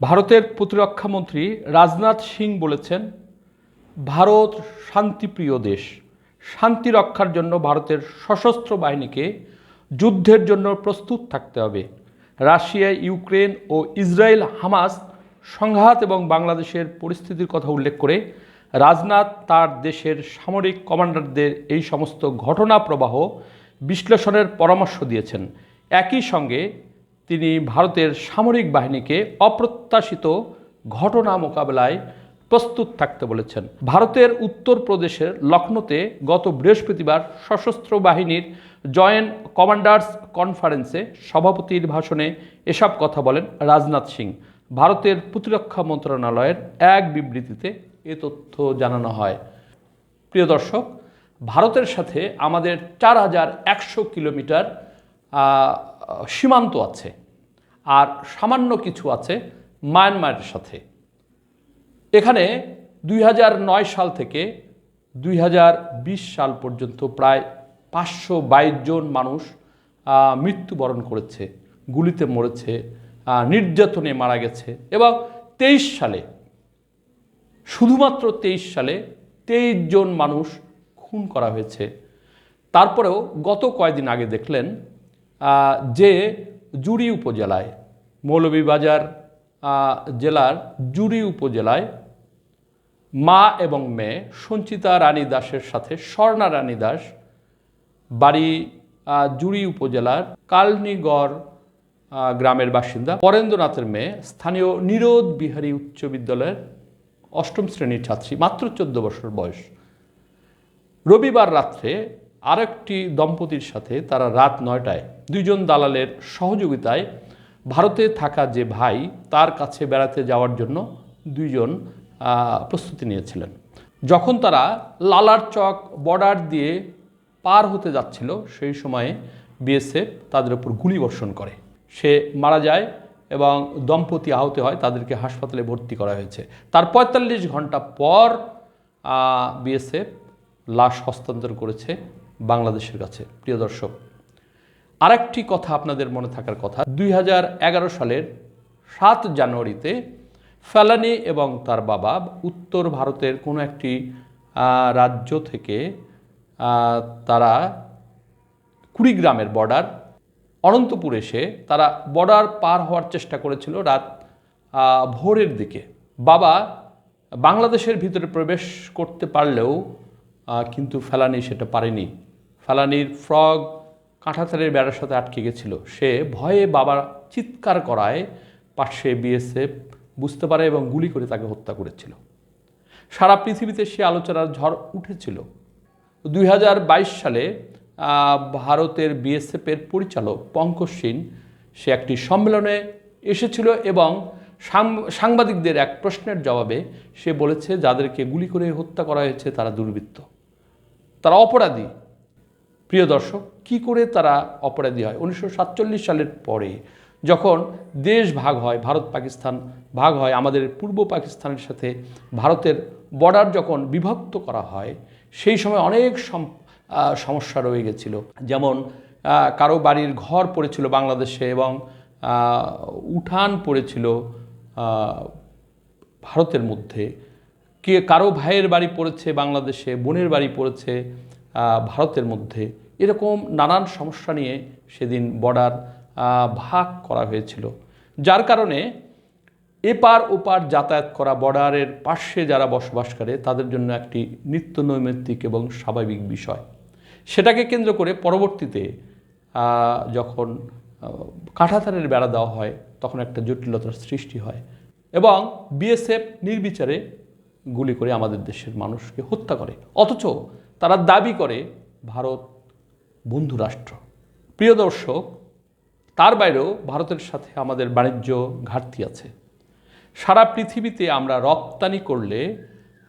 ভারতের প্রতিরক্ষা মন্ত্রী রাজনাথ সিং বলেছেন, ভারত শান্তিপ্রিয় দেশ। শান্তি রক্ষার জন্য ভারতের সশস্ত্র বাহিনীকে যুদ্ধের জন্য প্রস্তুত থাকতে হবে। রাশিয়া, ইউক্রেন ও ইসরায়েল হামাস সংঘাত এবং বাংলাদেশের পরিস্থিতির কথা উল্লেখ করে রাজনাথ তার দেশের সামরিক কমান্ডারদের এই সমস্ত ঘটনা প্রবাহ বিশ্লেষণের পরামর্শ দিয়েছেন। একই সঙ্গে তিনি ভারতের সামরিক বাহিনীকে অপ্রত্যাশিত ঘটনা মোকাবেলায় প্রস্তুত থাকতে বলেছেন। ভারতের উত্তরপ্রদেশের লখনৌতে গত বৃহস্পতিবার সশস্ত্র বাহিনীর জয়েন্ট কমান্ডার্স কনফারেন্সে সভাপতির ভাষণে এসব কথা বলেন রাজনাথ সিং। ভারতের প্রতিরক্ষা মন্ত্রণালয়ের এক বিবৃতিতে এ তথ্য জানানো হয়। প্রিয় দর্শক, ভারতের সাথে আমাদের 4100 কিলোমিটার সীমান্ত আছে, আর সামান্য কিছু আছে মায়ানমারের সাথে। এখানে 2009 সাল থেকে 2020 সাল পর্যন্ত প্রায় 522 জন মানুষ মৃত্যুবরণ করেছে, গুলিতে মরেছে, নির্যাতনে মারা গেছে। এবং 23 সালে, শুধুমাত্র 23 সালে 23 জন মানুষ খুন করা হয়েছে। তারপরেও গত কয়েকদিন আগে দেখলেন যে জুড়ি উপজেলায়, মৌলভীবাজার জেলার জুড়ি উপজেলায় মা এবং মেয়ে সঞ্চিতা রানী দাসের সাথে স্বর্ণা রানী দাস, বাড়ি জুড়ি উপজেলার কালনিগড় গ্রামের বাসিন্দা পরেন্দ্রনাথের মেয়ে, স্থানীয় নিরোধ বিহারী উচ্চ বিদ্যালয়ের 8ম শ্রেণীর ছাত্রী, মাত্র 14 বছর বয়স। রবিবার রাত্রে আরেকটি দম্পতির সাথে তারা রাত 9টায় 2 জন দালালের সহযোগিতায় ভারতে থাকা যে ভাই, তার কাছে বেড়াতে যাওয়ার জন্য 2 জন প্রস্তুতি নিয়েছিলেন। যখন তারা লালারচক বর্ডার দিয়ে পার হতে যাচ্ছিল, সেই সময়ে বিএসএফ তাদের উপর গুলিবর্ষণ করে। সে মারা যায় এবং দম্পতি আহত হয়, তাদেরকে হাসপাতালে ভর্তি করা হয়েছে। তার 45 ঘন্টা পর বিএসএফ লাশ হস্তান্তর করেছে বাংলাদেশের কাছে। প্রিয় দর্শক, আরেকটি কথা আপনাদের মনে থাকার কথা, 2011 সালের 7 জানুয়ারিতে ফেলানি এবং তার বাবা উত্তর ভারতের কোনো একটি রাজ্য থেকে তারা কুড়িগ্রামের বর্ডার অনন্তপুর এসে তারা বর্ডার পার হওয়ার চেষ্টা করেছিল রাত ভোরের দিকে। বাবা বাংলাদেশের ভিতরে প্রবেশ করতে পারলেও কিন্তু ফেলানি সেটা পারেনি। ফেলানির ফ্রগ কাঁঠাতারের বেড়ার সাথে আটকে গেছিল। সে ভয়ে বাবার চিৎকার করায় পাশে বিএসএফ বুঝতে পারে এবং গুলি করে তাকে হত্যা করেছিল। সারা পৃথিবীতে সে আলোচনার ঝড় উঠেছিল। 2022 সালে ভারতের বিএসএফের পরিচালক পঙ্কজ সিং, সে একটি সম্মেলনে এসেছিল এবং সাংবাদিকদের এক প্রশ্নের জবাবে সে বলেছে, যাদেরকে গুলি করে হত্যা করা হয়েছে তারা দুর্বৃত্ত, তারা অপরাধী। প্রিয় দর্শক, কি করে তারা অপরাধী হয়? 1947 সালের পরে যখন দেশ ভাগ হয়, ভারত পাকিস্তান ভাগ হয়, আমাদের পূর্ব পাকিস্তানের সাথে ভারতের বর্ডার যখন বিভক্ত করা হয়, সেই সময় অনেক সমস্যা রয়ে গেছিল। যেমন কারো বাড়ির ঘর পড়েছিল বাংলাদেশে এবং উঠান পড়েছিল ভারতের মধ্যে, কারো ভাইয়ের বাড়ি পড়েছে বাংলাদেশে, বোনের বাড়ি পড়েছে ভারতের মধ্যে। এরকম নানান সমস্যা নিয়ে সেদিন বর্ডার ভাগ করা হয়েছিল, যার কারণে এপার ওপার যাতায়াত করা, বর্ডারের পাশে যারা বসবাস করে তাদের জন্য একটি নিত্য নৈমিত্তিক এবং স্বাভাবিক বিষয়। সেটাকে কেন্দ্র করে পরবর্তীতে যখন কাঁঠাতারের বেড়া দেওয়া হয়, তখন একটা জটিলতার সৃষ্টি হয় এবং বিএসএফ নির্বিচারে গুলি করে আমাদের দেশের মানুষকে হত্যা করে। অথচ তারা দাবি করে ভারত বন্ধু রাষ্ট্র। প্রিয় দর্শক, তার বাইরেও ভারতের সাথে আমাদের বাণিজ্য ঘাটতি আছে। সারা পৃথিবীতে আমরা রপ্তানি করলে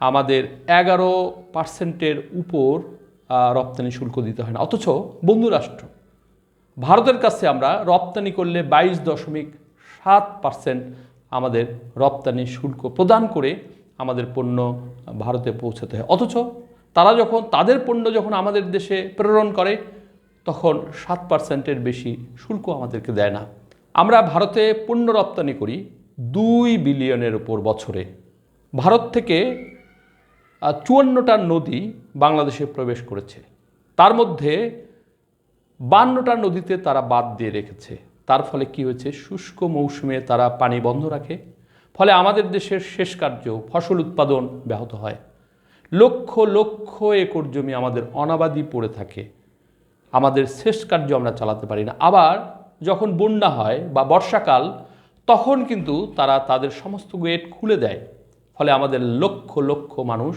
আমাদের 11% উপর রপ্তানি শুল্ক দিতে হয় না, অথচ বন্ধু রাষ্ট্র ভারতের কাছে আমরা রপ্তানি করলে 22.7% আমাদের রপ্তানি শুল্ক প্রদান করে আমাদের পণ্য ভারতে পৌঁছাতে হয়। অথচ তারা যখন তাদের পণ্য যখন আমাদের দেশে প্রেরণ করে, তখন 7%-এর বেশি শুল্ক আমাদেরকে দেয় না। আমরা ভারতে পণ্য রপ্তানি করি 2 বিলিয়নের উপর বছরে। ভারত থেকে 54টা নদী বাংলাদেশে প্রবেশ করেছে, তার মধ্যে 52টা নদীতে তারা বাদ দিয়ে রেখেছে। তার ফলে কি হয়েছে, শুষ্ক মৌসুমে তারা পানি বন্ধ রাখে, ফলে আমাদের দেশের শেষ কার্য ফসল উৎপাদন ব্যাহত হয়। লক্ষ লক্ষ একর জমি আমাদের অনাবাদি পড়ে থাকে, আমাদের শেষ কার্য আমরা চালাতে পারি না। আবার যখন বন্যা হয় বা বর্ষাকাল, তখন কিন্তু তারা তাদের সমস্ত গেট খুলে দেয়, ফলে আমাদের লক্ষ লক্ষ মানুষ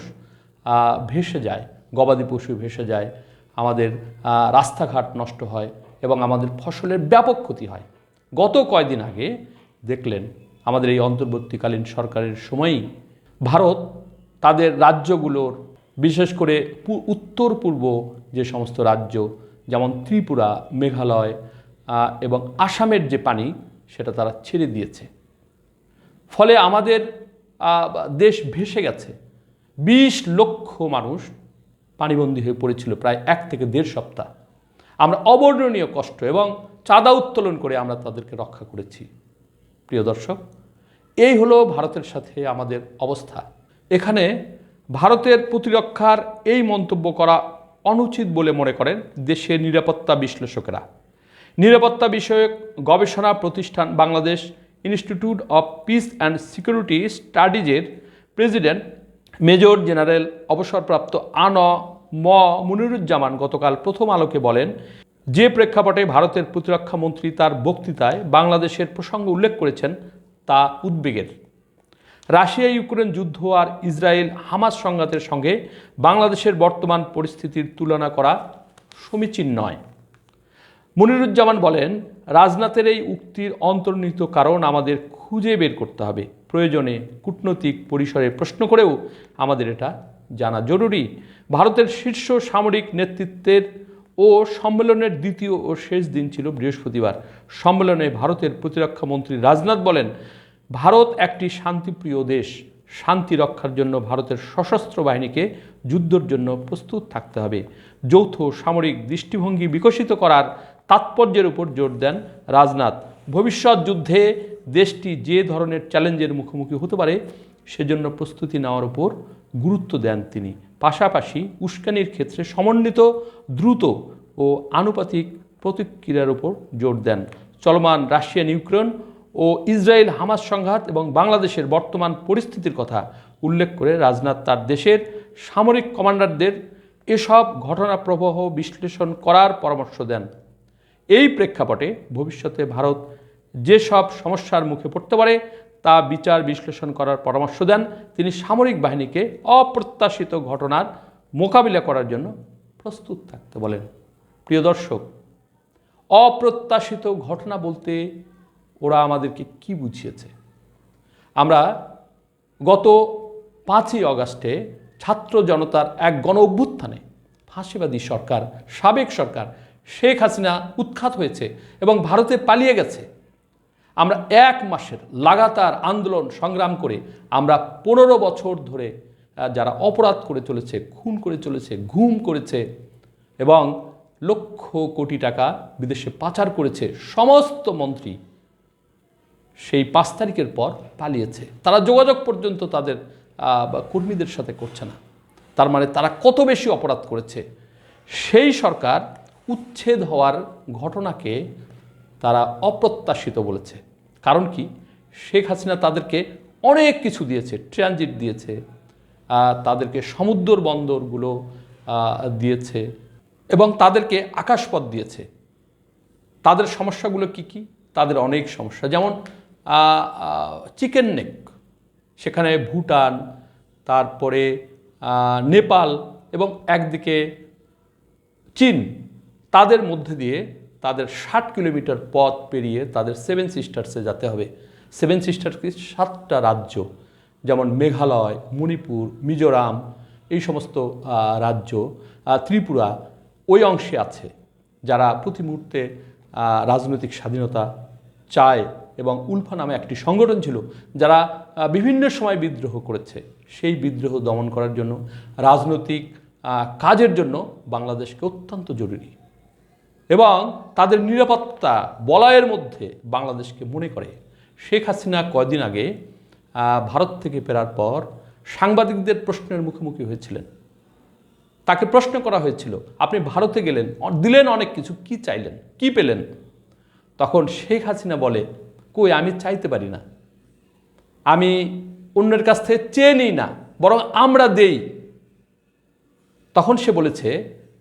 ভেসে যায়, গবাদি পশু ভেসে যায়, আমাদের রাস্তাঘাট নষ্ট হয় এবং আমাদের ফসলের ব্যাপক ক্ষতি হয়। গত কয়েকদিন আগে দেখলেন আমাদের এই অন্তর্বর্তীকালীন সরকারের সময়ই ভারত তাদের রাজ্যগুলোর, বিশেষ করে উত্তর পূর্ব যে সমস্ত রাজ্য যেমন ত্রিপুরা, মেঘালয় এবং আসামের যে পানি সেটা তারা ছেড়ে দিয়েছে, ফলে আমাদের দেশ ভেসে গেছে। 20 লক্ষ মানুষ পানিবন্দী হয়ে পড়েছিল প্রায় 1 থেকে 1.5 সপ্তাহ। আমরা অবর্ণনীয় কষ্ট এবং চাঁদা উত্তোলন করে আমরা তাদেরকে রক্ষা করেছি। প্রিয় দর্শক, এই হলো ভারতের সাথে আমাদের অবস্থা। এখানে ভারতের প্রতিরক্ষার এই মন্তব্য করা অনুচিত বলে মনে করেন দেশের নিরাপত্তা বিশ্লেষকেরা। নিরাপত্তা বিষয়ক গবেষণা প্রতিষ্ঠান Bangladesh institute of peace and security স্টাডিজের প্রেসিডেন্ট মেজর জেনারেল অবসরপ্রাপ্ত ম মুনিরুজ্জামান গতকাল প্রথম আলোকে বলেন, যে প্রেক্ষাপটে ভারতের প্রতিরক্ষা মন্ত্রী তার বক্তৃতায় বাংলাদেশের প্রসঙ্গ উল্লেখ করেছেন তা উদ্বেগের। রাশিয়া ইউক্রেন যুদ্ধ আর ইসরায়েল হামাস সংঘাতের সঙ্গে বাংলাদেশের বর্তমান পরিস্থিতির তুলনা করা সমীচীন নয়। মুনিরুজ্জামান বলেন, রাজনাথের এই উক্তির অন্তর্নিহিত কারণ আমাদের খুঁজে বের করতে হবে। প্রয়োজনে কূটনৈতিক পরিসরে প্রশ্ন করেও আমাদের এটা জানা জরুরি। ভারতের শীর্ষ সামরিক নেতৃত্বের সম্মেলনের দ্বিতীয় ও শেষ দিন ছিল বৃহস্পতিবার। সম্মেলনে ভারতের প্রতিরক্ষা মন্ত্রী রাজনাথ বলেন, ভারত একটি শান্তিপ্রিয় দেশ। শান্তি রক্ষার জন্য ভারতের সশস্ত্র বাহিনীকে যুদ্ধের জন্য প্রস্তুত থাকতে হবে। যৌথ সামরিক দৃষ্টিভঙ্গি বিকশিত করার তাৎপর্যের উপর জোর দেন রাজনাথ। ভবিষ্যৎ যুদ্ধে দেশটি যে ধরনের চ্যালেঞ্জের মুখোমুখি হতে পারে সেজন্য প্রস্তুতি নেওয়ার উপর গুরুত্ব দেন তিনি। পাশাপাশি উস্কানির ক্ষেত্রে সমন্বিত, দ্রুত ও আনুপাতিক প্রতিক্রিয়ার উপর জোর দেন। চলমান রাশিয়ান ইউক্রেন ও ইসরায়েল হামাস সংঘাত এবং বাংলাদেশের বর্তমান পরিস্থিতির কথা উল্লেখ করে রাজনাথ তার দেশের সামরিক কমান্ডারদের এসব ঘটনা প্রবাহ বিশ্লেষণ করার পরামর্শ দেন। এই প্রেক্ষাপটে ভবিষ্যতে ভারত যেসব সমস্যার মুখে পড়তে পারে তা বিচার বিশ্লেষণ করার পরামর্শ দেন তিনি। সামরিক বাহিনীকে অপ্রত্যাশিত ঘটনার মোকাবিলা করার জন্য প্রস্তুত থাকতে বলেন। প্রিয় দর্শক, অপ্রত্যাশিত ঘটনা বলতে ওরা আমাদেরকে কি বুঝিয়েছে? আমরা গত 5ই অগাস্টে ছাত্র জনতার এক গণ অভ্যুত্থানে ফাঁসিবাদী সরকার, সাবেক সরকার শেখ হাসিনা উৎখাত হয়েছে এবং ভারতে পালিয়ে গেছে। আমরা 1 মাসের লাগাতার আন্দোলন সংগ্রাম করে আমরা 15 বছর ধরে যারা অপরাধ করে চলেছে, খুন করে চলেছে, গুম করেছে এবং লক্ষ কোটি টাকা বিদেশে পাচার করেছে, সমস্ত মন্ত্রী সেই 5 তারিখের পর পালিয়েছে। তারা যোগাযোগ পর্যন্ত তাদের কর্মীদের সাথে করছে না। তার মানে তারা কত বেশি অপরাধ করেছে। সেই সরকার উচ্ছেদ হওয়ার ঘটনাকে তারা অপ্রত্যাশিত বলেছে। কারণ কি? শেখ হাসিনা তাদেরকে অনেক কিছু দিয়েছে, ট্রানজিট দিয়েছে, তাদেরকে সমুদ্র বন্দরগুলো দিয়েছে এবং তাদেরকে আকাশপথ দিয়েছে। তাদের সমস্যাগুলো কি কি? তাদের অনেক সমস্যা, যেমন চিকেন নেক, সেখানে ভুটান, তারপরে নেপাল এবং একদিকে চীন, তাদের মধ্যে দিয়ে তাদের 60 কিলোমিটার পথ পেরিয়ে তাদের 7 সিস্টার্সে যেতে হবে। 7 সিস্টার্স কি? 7টা রাজ্য, যেমন মেঘালয়, মণিপুর, মিজোরাম, এই সমস্ত রাজ্য, ত্রিপুরা ওই অংশে আছে, যারা প্রতি মুহূর্তে রাজনৈতিক স্বাধীনতা চায়। এবং উলফা নামে একটি সংগঠন ছিল যারা বিভিন্ন সময় বিদ্রোহ করেছে। সেই বিদ্রোহ দমন করার জন্য, রাজনৈতিক কাজের জন্য বাংলাদেশকে অত্যন্ত জরুরি এবং তাদের নিরাপত্তা বলয়ের মধ্যে বাংলাদেশকে মনে করে। শেখ হাসিনা কয়দিন আগে ভারত থেকে ফেরার পর সাংবাদিকদের প্রশ্নের মুখোমুখি হয়েছিলেন। তাকে প্রশ্ন করা হয়েছিল, আপনি ভারতে গেলেন, দিলেন অনেক কিছু, কি চাইলেন, কি পেলেন? তখন শেখ হাসিনা বলে, কই, আমি চাইতে পারি না, আমি অন্যের কাছ থেকে চেয়ে নিই না, বরং আমরা দেই। তখন সে বলেছে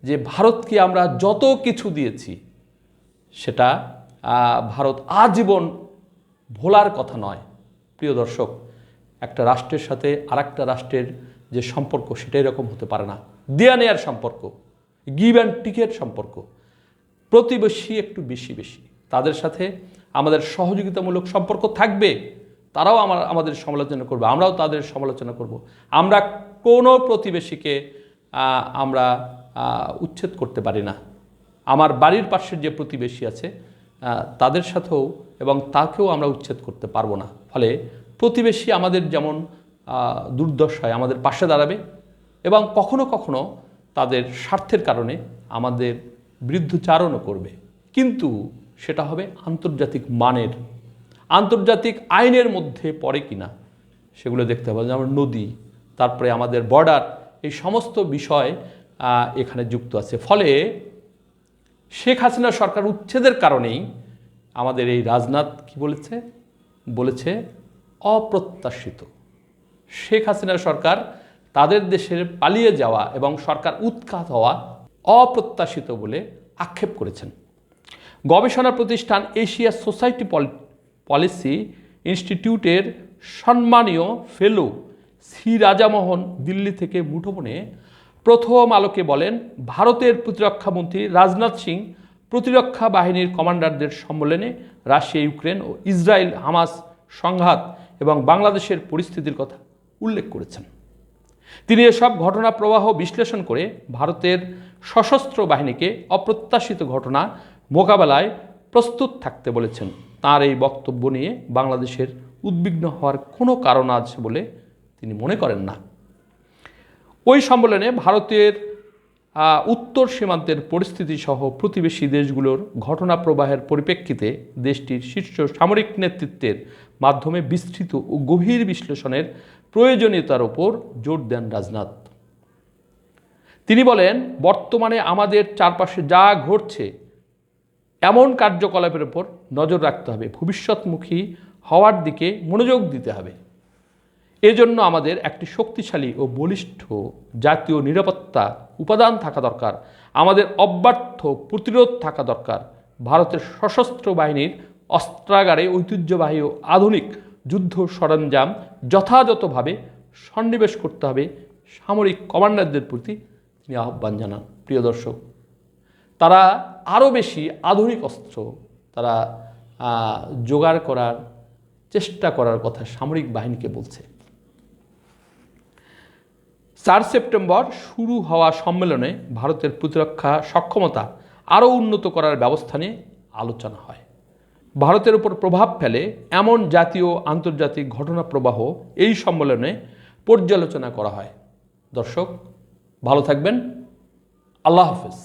যে ভারতকে আমরা যত কিছু দিয়েছি সেটা ভারত আজীবন ভোলার কথা নয়। প্রিয় দর্শক, একটা রাষ্ট্রের সাথে আরেকটা রাষ্ট্রের যে সম্পর্ক সেটা এরকম হতে পারে না। দেয়া নেয়ার সম্পর্ক, গিভ অ্যান্ড টেকের সম্পর্ক। প্রতিবেশী একটু বেশি বেশি, তাদের সাথে আমাদের সহযোগিতামূলক সম্পর্ক থাকবে, তারাও আমাদের সমালোচনা করবে, আমরাও তাদের সমালোচনা করব। আমরা কোনো প্রতিবেশীকে আমরা উচ্ছেদ করতে পারি না। আমার বাড়ির পাশের যে প্রতিবেশী আছে তাদের সাথেও এবং তাকেও আমরা উচ্ছেদ করতে পারবো না। ফলে প্রতিবেশী আমাদের যেমন দুর্দশায় আমাদের পাশে দাঁড়াবে এবং কখনো কখনো তাদের স্বার্থের কারণে আমাদের বিরুদ্ধচারণও করবে, কিন্তু সেটা হবে আন্তর্জাতিক মানের, আন্তর্জাতিক আইনের মধ্যে পড়ে কিনা সেগুলো দেখতে হবে। যেমন নদী, তারপরে আমাদের বর্ডার, এই সমস্ত বিষয় এখানে যুক্ত আছে। ফলে শেখ হাসিনা সরকার উচ্ছেদের কারণেই আমাদের এই রাজনাথ কি বলেছে অপ্রত্যাশিত। শেখ হাসিনা সরকার তাদের দেশের পালিয়ে যাওয়া এবং সরকার উৎখাত হওয়া অপ্রত্যাশিত বলে আক্ষেপ করেছেন। গবেষণা প্রতিষ্ঠান এশিয়া সোসাইটি পলিসি ইনস্টিটিউটের সম্মানীয় ফেলো সি রাজামোহন দিল্লি থেকে মুঠোফোনে প্রথম আলোকে বলেন, ভারতের প্রতিরক্ষামন্ত্রী রাজনাথ সিং প্রতিরক্ষা বাহিনীর কমান্ডারদের সম্মেলনে রাশিয়া, ইউক্রেন ও ইসরায়েল হামাস সংঘাত এবং বাংলাদেশের পরিস্থিতির কথা উল্লেখ করেছেন। তিনি এসব ঘটনা প্রবাহ বিশ্লেষণ করে ভারতের সশস্ত্র বাহিনীকে অপ্রত্যাশিত ঘটনা মোকাবেলায় প্রস্তুত থাকতে বলেছেন। তার এই বক্তব্য নিয়ে বাংলাদেশের উদ্বিগ্ন হওয়ার কোনো কারণ আছে বলে তিনি মনে করেন না। ওই সম্মেলনে ভারতের উত্তর সীমান্তের পরিস্থিতি সহ প্রতিবেশী দেশগুলোর ঘটনা প্রবাহের পরিপ্রেক্ষিতে দেশটির শীর্ষ সামরিক নেতৃত্বের মাধ্যমে বিস্তৃত ও গভীর বিশ্লেষণের প্রয়োজনীয়তার ওপর জোর দেন রাজনাথ। তিনি বলেন, বর্তমানে আমাদের চারপাশে যা ঘটছে এমন কার্যকলাপের উপর নজর রাখতে হবে, ভবিষ্যৎমুখী হওয়ার দিকে মনোযোগ দিতে হবে। এজন্য আমাদের একটি শক্তিশালী ও বলিষ্ঠ জাতীয় নিরাপত্তা উপাদান থাকা দরকার। আমাদের অব্যর্থ প্রতিরোধ থাকা দরকার। ভারতের সশস্ত্র বাহিনীর অস্ত্রাগারে ঐতিহ্যবাহী ও আধুনিক যুদ্ধ সরঞ্জাম যথাযথভাবে সন্নিবেশ করতে হবে। সামরিক কমান্ডারদের প্রতি তিনি আহ্বান জানান। প্রিয় দর্শক, তারা আরও বেশি আধুনিক অস্ত্র তারা জোগাড় করার চেষ্টা করার কথা সামরিক বাহিনীকে বলছে। 4 সেপ্টেম্বর শুরু হওয়া সম্মেলনে ভারতের প্রতিরক্ষা সক্ষমতা আরও উন্নত করার ব্যবস্থা নিয়ে আলোচনা হয়। ভারতের উপর প্রভাব ফেলে এমন জাতীয় আন্তর্জাতিক ঘটনা প্রবাহ এই সম্মেলনে পর্যালোচনা করা হয়। দর্শক, ভালো থাকবেন। আল্লাহ হাফেজ।